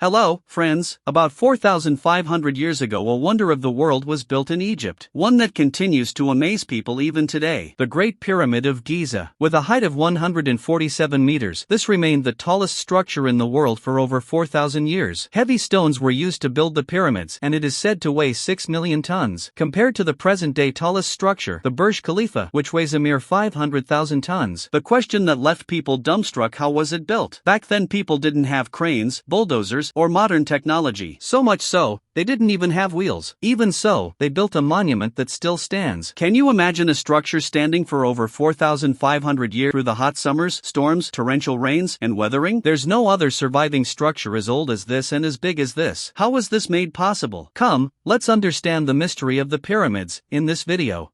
Hello, friends. About 4,500 years ago, a wonder of the world was built in Egypt. One that continues to amaze people even today. The Great Pyramid of Giza. With a height of 147 meters, this remained the tallest structure in the world for over 4,000 years. Heavy stones were used to build the pyramids, and it is said to weigh 6 million tons. Compared to the present-day tallest structure, the Burj Khalifa, which weighs a mere 500,000 tons. The question that left people dumbstruck: how was it built? Back then people didn't have cranes, bulldozers, or modern technology. So much so, they didn't even have wheels. Even so, they built a monument that still stands. Can you imagine a structure standing for over 4,500 years through the hot summers, storms, torrential rains, and weathering? There's no other surviving structure as old as this and as big as this. How was this made possible? Come, let's understand the mystery of the pyramids in this video.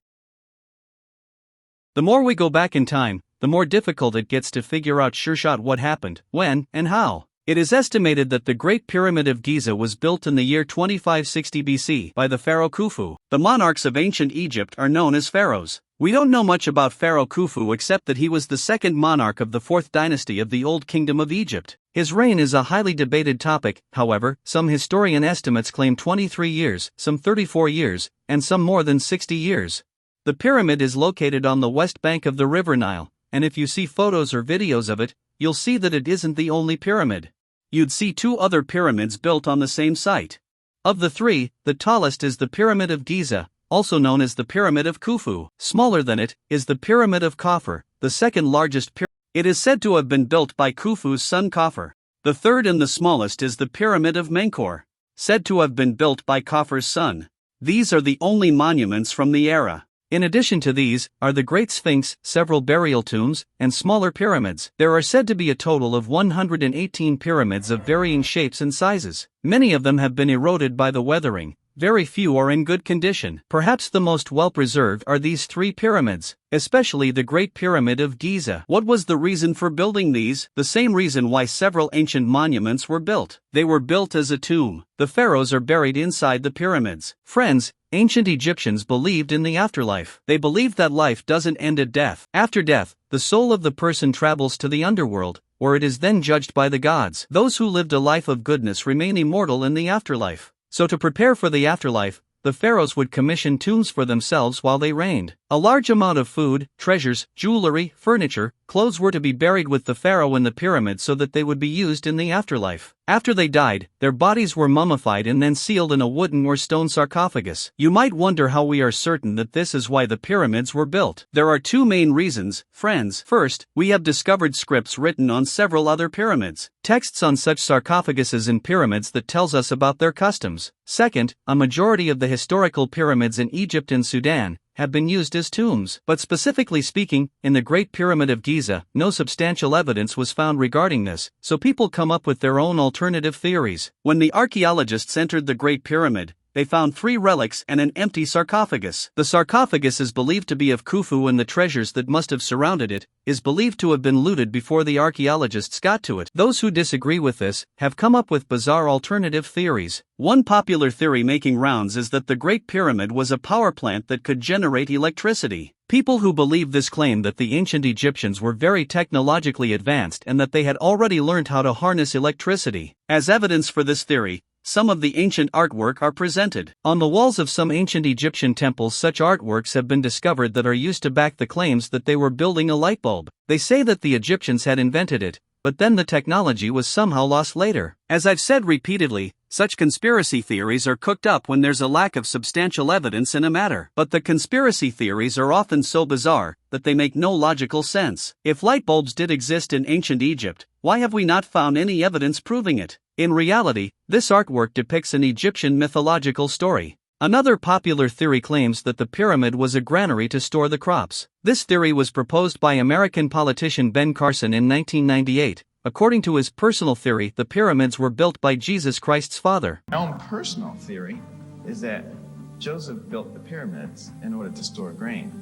The more we go back in time, the more difficult it gets to figure out sure-shot what happened, when, and how. It is estimated that the Great Pyramid of Giza was built in the year 2560 BC by the pharaoh Khufu. The monarchs of ancient Egypt are known as pharaohs. We don't know much about Pharaoh Khufu except that he was the second monarch of the 4th dynasty of the Old Kingdom of Egypt. His reign is a highly debated topic. However, some historian estimates claim 23 years, some 34 years, and some more than 60 years. The pyramid is located on the west bank of the River Nile, and if you see photos or videos of it, you'll see that it isn't the only pyramid. You'd see 2 other pyramids built on the same site. Of the 3, the tallest is the Pyramid of Giza, also known as the Pyramid of Khufu. Smaller than it is the Pyramid of Khafre, the second largest pyramid. It is said to have been built by Khufu's son Khafre. The third and the smallest is the Pyramid of Menkaure, said to have been built by Khafre's son. These are the only monuments from the era. In addition to these, are the Great Sphinx, several burial tombs, and smaller pyramids. There are said to be a total of 118 pyramids of varying shapes and sizes. Many of them have been eroded by the weathering. Very few are in good condition. Perhaps the most well-preserved are these 3 pyramids, especially the Great Pyramid of Giza. What was the reason for building these? The same reason why several ancient monuments were built. They were built as a tomb. The pharaohs are buried inside the pyramids. Friends, ancient Egyptians believed in the afterlife. They believed that life doesn't end at death. After death, the soul of the person travels to the underworld, where it is then judged by the gods. Those who lived a life of goodness remain immortal in the afterlife. So to prepare for the afterlife, the pharaohs would commission tombs for themselves while they reigned. A large amount of food, treasures, jewelry, furniture, clothes were to be buried with the pharaoh in the pyramid so that they would be used in the afterlife. After they died, their bodies were mummified and then sealed in a wooden or stone sarcophagus. You might wonder how we are certain that this is why the pyramids were built. There are 2 main reasons, friends. First, we have discovered scripts written on several other pyramids, texts on such sarcophaguses and pyramids that tells us about their customs. Second, a majority of the historical pyramids in Egypt and Sudan have been used as tombs. But specifically speaking, in the Great Pyramid of Giza, no substantial evidence was found regarding this, so people come up with their own alternative theories. When the archaeologists entered the Great Pyramid, they found 3 relics and an empty sarcophagus. The sarcophagus is believed to be of Khufu, and the treasures that must have surrounded it is believed to have been looted before the archaeologists got to it. Those who disagree with this have come up with bizarre alternative theories. One popular theory making rounds is that the Great Pyramid was a power plant that could generate electricity. People who believe this claim that the ancient Egyptians were very technologically advanced and that they had already learned how to harness electricity. As evidence for this theory, some of the ancient artwork are presented. On the walls of some ancient Egyptian temples, such artworks have been discovered that are used to back the claims that they were building a light bulb. They say that the Egyptians had invented it, but then the technology was somehow lost later. As I've said repeatedly, such conspiracy theories are cooked up when there's a lack of substantial evidence in a matter. But the conspiracy theories are often so bizarre that they make no logical sense. If light bulbs did exist in ancient Egypt, why have we not found any evidence proving it? In reality, this artwork depicts an Egyptian mythological story. Another popular theory claims that the pyramid was a granary to store the crops. This theory was proposed by American politician Ben Carson in 1998. According to his personal theory, the pyramids were built by Jesus Christ's father. My own personal theory is that Joseph built the pyramids in order to store grain.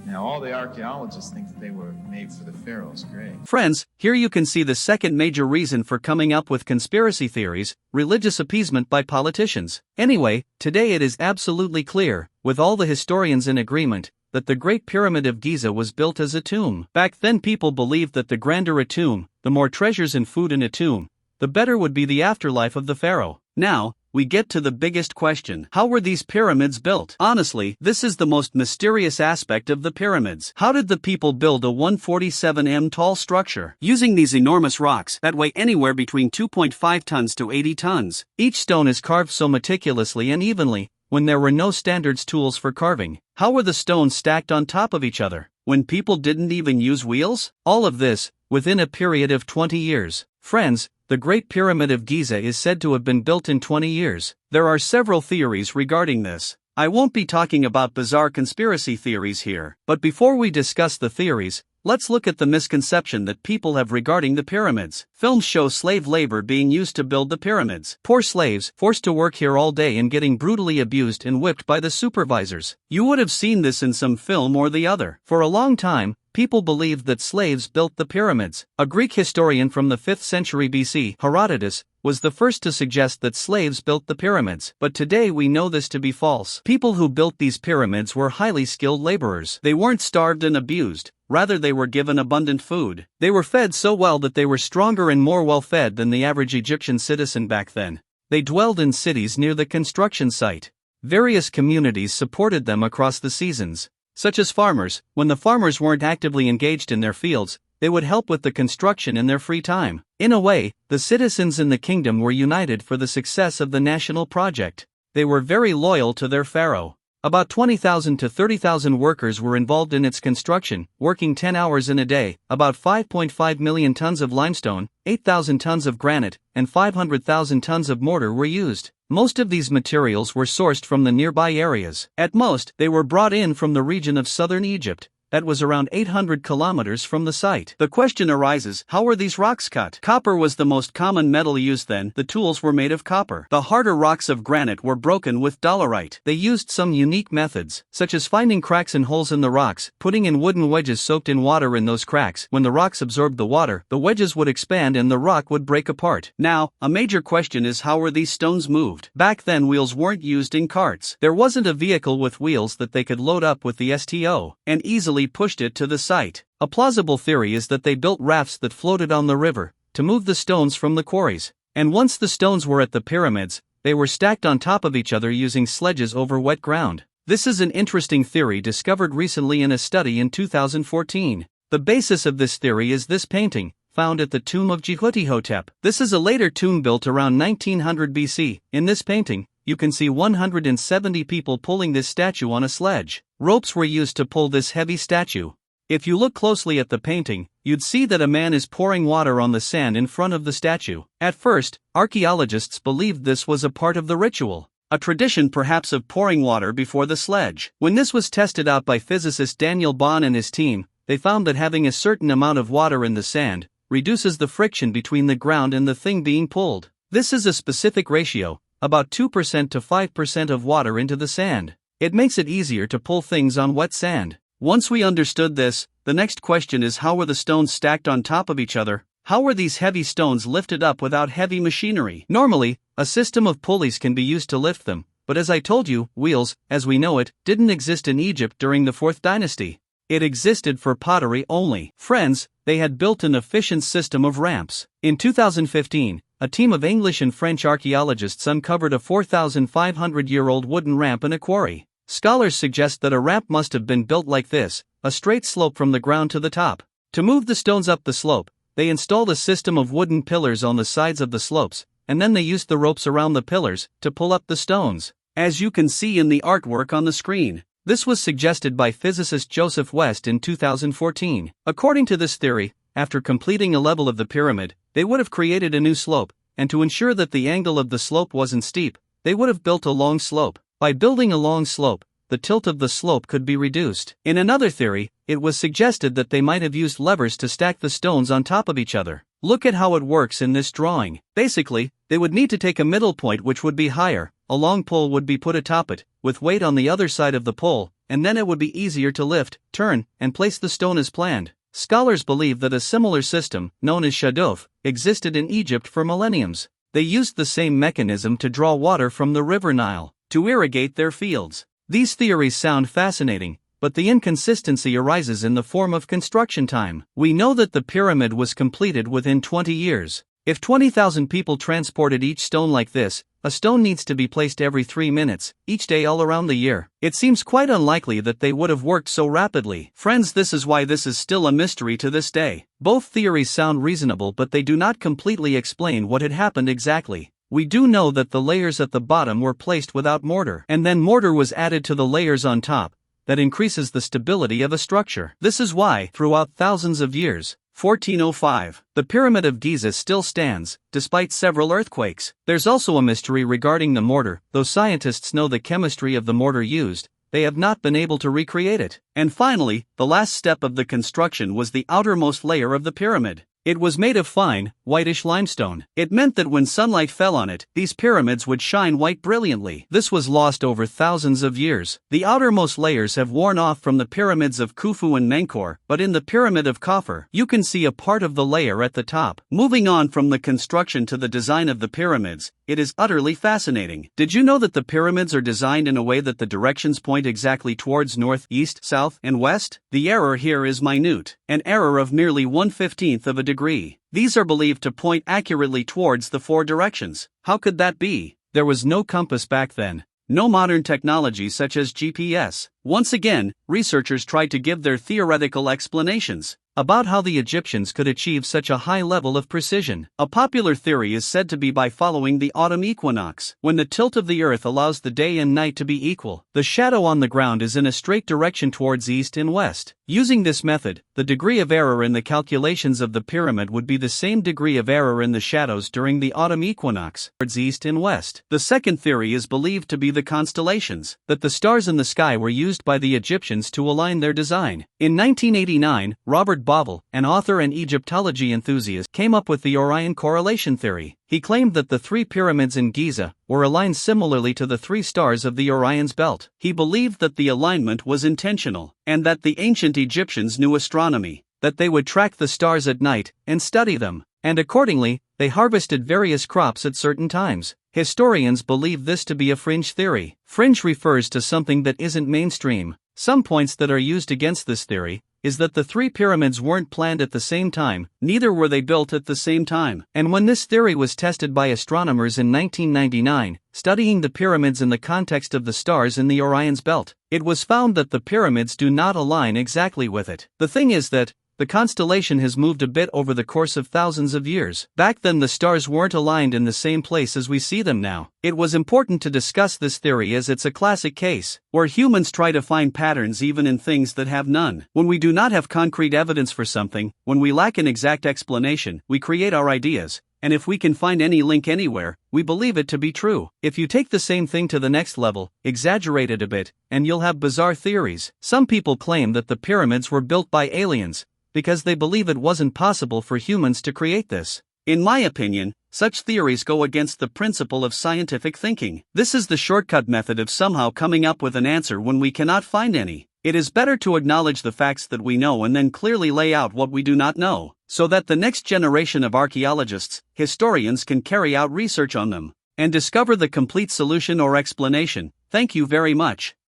Now, all the archaeologists think that they were made for the pharaoh's grave. Friends, here you can see the second major reason for coming up with conspiracy theories: religious appeasement by politicians. Anyway, today it is absolutely clear, with all the historians in agreement, that the Great Pyramid of Giza was built as a tomb. Back then people believed that the grander a tomb, the more treasures and food in a tomb, the better would be the afterlife of the pharaoh. Now, we get to the biggest question. How were these pyramids built? Honestly, this is the most mysterious aspect of the pyramids. How did the people build a 147 tall structure? Using these enormous rocks that weigh anywhere between 2.5 tons to 80 tons. Each stone is carved so meticulously and evenly, when there were no standards tools for carving. How were the stones stacked on top of each other, when people didn't even use wheels? All of this, within a period of 20 years. Friends, the Great Pyramid of Giza is said to have been built in 20 years. There are several theories regarding this. I won't be talking about bizarre conspiracy theories here, but before we discuss the theories, let's look at the misconception that people have regarding the pyramids. Films show slave labor being used to build the pyramids. Poor slaves, forced to work here all day and getting brutally abused and whipped by the supervisors. You would have seen this in some film or the other. For a long time, people believed that slaves built the pyramids. A Greek historian from the 5th century BC, Herodotus, was the first to suggest that slaves built the pyramids. But today we know this to be false. People who built these pyramids were highly skilled laborers. They weren't starved and abused. Rather, they were given abundant food. They were fed so well that they were stronger and more well-fed than the average Egyptian citizen back then. They dwelled in cities near the construction site. Various communities supported them across the seasons, such as farmers. When the farmers weren't actively engaged in their fields, they would help with the construction in their free time. In a way, the citizens in the kingdom were united for the success of the national project. They were very loyal to their pharaoh. About 20,000 to 30,000 workers were involved in its construction, working 10 hours in a day. About 5.5 million tons of limestone, 8,000 tons of granite, and 500,000 tons of mortar were used. Most of these materials were sourced from the nearby areas. At most, they were brought in from the region of southern Egypt. That was around 800 kilometers from the site. The question arises, how were these rocks cut? Copper was the most common metal used then. The tools were made of copper. The harder rocks of granite were broken with dolerite. They used some unique methods, such as finding cracks and holes in the rocks, putting in wooden wedges soaked in water in those cracks. When the rocks absorbed the water, the wedges would expand and the rock would break apart. Now, a major question is, how were these stones moved? Back then, wheels weren't used in carts. There wasn't a vehicle with wheels that they could load up with the STO and easily pushed it to the site. A plausible theory is that they built rafts that floated on the river to move the stones from the quarries. And once the stones were at the pyramids, they were stacked on top of each other using sledges over wet ground. This is an interesting theory discovered recently in a study in 2014. The basis of this theory is this painting, found at the tomb of Jehuti-Hotep. This is a later tomb built around 1900 BC. In this painting, you can see 170 people pulling this statue on a sledge. Ropes were used to pull this heavy statue. If you look closely at the painting, you'd see that a man is pouring water on the sand in front of the statue. At first, archaeologists believed this was a part of the ritual, a tradition perhaps of pouring water before the sledge. When this was tested out by physicist Daniel Bohn and his team, they found that having a certain amount of water in the sand reduces the friction between the ground and the thing being pulled. This is a specific ratio, about 2% to 5% of water into the sand. It makes it easier to pull things on wet sand. Once we understood this, the next question is, how were the stones stacked on top of each other? How were these heavy stones lifted up without heavy machinery? Normally, a system of pulleys can be used to lift them, but as I told you, wheels, as we know it, didn't exist in Egypt during the 4th dynasty. It existed for pottery only. Friends, they had built an efficient system of ramps. In 2015, a team of English and French archaeologists uncovered a 4,500-year-old wooden ramp in a quarry. Scholars suggest that a ramp must have been built like this, a straight slope from the ground to the top. To move the stones up the slope, they installed a system of wooden pillars on the sides of the slopes, and then they used the ropes around the pillars to pull up the stones. As you can see in the artwork on the screen, this was suggested by physicist Joseph West in 2014. According to this theory, after completing a level of the pyramid, they would have created a new slope, and to ensure that the angle of the slope wasn't steep, they would have built a long slope. By building a long slope, the tilt of the slope could be reduced. In another theory, it was suggested that they might have used levers to stack the stones on top of each other. Look at how it works in this drawing. Basically, they would need to take a middle point which would be higher, a long pole would be put atop it, with weight on the other side of the pole, and then it would be easier to lift, turn, and place the stone as planned. Scholars believe that a similar system, known as shaduf, existed in Egypt for millenniums. They used the same mechanism to draw water from the river Nile to irrigate their fields. These theories sound fascinating, but the inconsistency arises in the form of construction time. We know that the pyramid was completed within 20 years. If 20,000 people transported each stone like this, a stone needs to be placed every 3 minutes, each day all around the year. It seems quite unlikely that they would have worked so rapidly. Friends, this is why this is still a mystery to this day. Both theories sound reasonable, but they do not completely explain what had happened exactly. We do know that the layers at the bottom were placed without mortar, and then mortar was added to the layers on top. That increases the stability of a structure. This is why, throughout thousands of years, 1405, the Pyramid of Giza still stands, despite several earthquakes. There's also a mystery regarding the mortar. Though scientists know the chemistry of the mortar used, they have not been able to recreate it. And finally, the last step of the construction was the outermost layer of the pyramid. It was made of fine, whitish limestone. It meant that when sunlight fell on it, these pyramids would shine white brilliantly. This was lost over thousands of years. The outermost layers have worn off from the pyramids of Khufu and Menkaure, but in the Pyramid of Khafre, you can see a part of the layer at the top. Moving on from the construction to the design of the pyramids, it is utterly fascinating. Did you know that the pyramids are designed in a way that the directions point exactly towards north, east, south, and west? The error here is minute, an error of merely 1/15 of a degree. These are believed to point accurately towards the 4 directions. How could that be? There was no compass back then. No modern technology such as GPS. Once again, researchers tried to give their theoretical explanations about how the Egyptians could achieve such a high level of precision. A popular theory is said to be by following the autumn equinox. When the tilt of the earth allows the day and night to be equal, the shadow on the ground is in a straight direction towards east and west. Using this method, the degree of error in the calculations of the pyramid would be the same degree of error in the shadows during the autumn equinox, towards east and west. The second theory is believed to be the constellations, that the stars in the sky were used by the Egyptians to align their design. In 1989, Robert Bauval, an author and Egyptology enthusiast, came up with the Orion correlation theory. He claimed that the 3 pyramids in Giza were aligned similarly to the 3 stars of the Orion's belt. He believed that the alignment was intentional, and that the ancient Egyptians knew astronomy, that they would track the stars at night and study them, and accordingly, they harvested various crops at certain times. Historians believe this to be a fringe theory. Fringe refers to something that isn't mainstream. Some points that are used against this theory is that the 3 pyramids weren't planned at the same time, neither were they built at the same time. And when this theory was tested by astronomers in 1999, studying the pyramids in the context of the stars in the Orion's belt, it was found that the pyramids do not align exactly with it. The thing is that the constellation has moved a bit over the course of thousands of years. Back then the stars weren't aligned in the same place as we see them now. It was important to discuss this theory as it's a classic case, where humans try to find patterns even in things that have none. When we do not have concrete evidence for something, when we lack an exact explanation, we create our ideas, and if we can find any link anywhere, we believe it to be true. If you take the same thing to the next level, exaggerate it a bit, and you'll have bizarre theories. Some people claim that the pyramids were built by aliens, because they believe it wasn't possible for humans to create this. In my opinion, such theories go against the principle of scientific thinking. This is the shortcut method of somehow coming up with an answer when we cannot find any. It is better to acknowledge the facts that we know and then clearly lay out what we do not know, so that the next generation of archaeologists, historians can carry out research on them and discover the complete solution or explanation. Thank you very much.